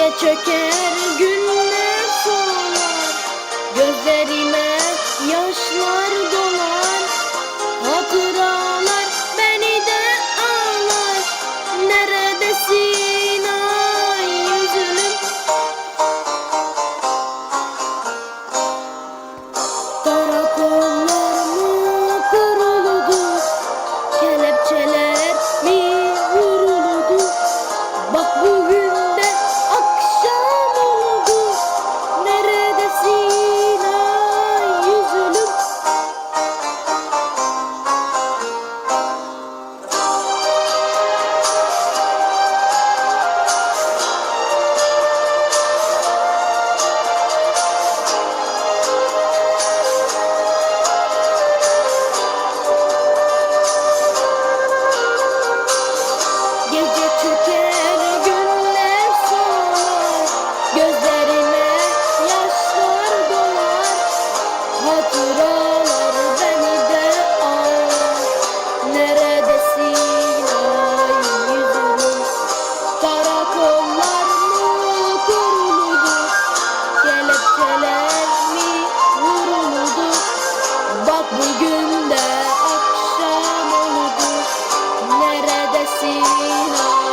Gece çöker günler solar, gözlerime yaşlar dolar. Hatıralar beni de ağlar. Neredesin ay yüzünüm? Karakollar mı kuruldu? Kelepçeler mi vuruldu? Bak bugün de akşam oldu. Neredesin ay yüzünüm? Gece çöker günler solar, gözlerime yaşlar dolar. Hatıralar beni de ağlar. Neredesin ay yüzünüm? Karakollar mı kuruldu? Kelepçeler mi vuruldu? Bak bugün de akşam oldu. Neredesin ay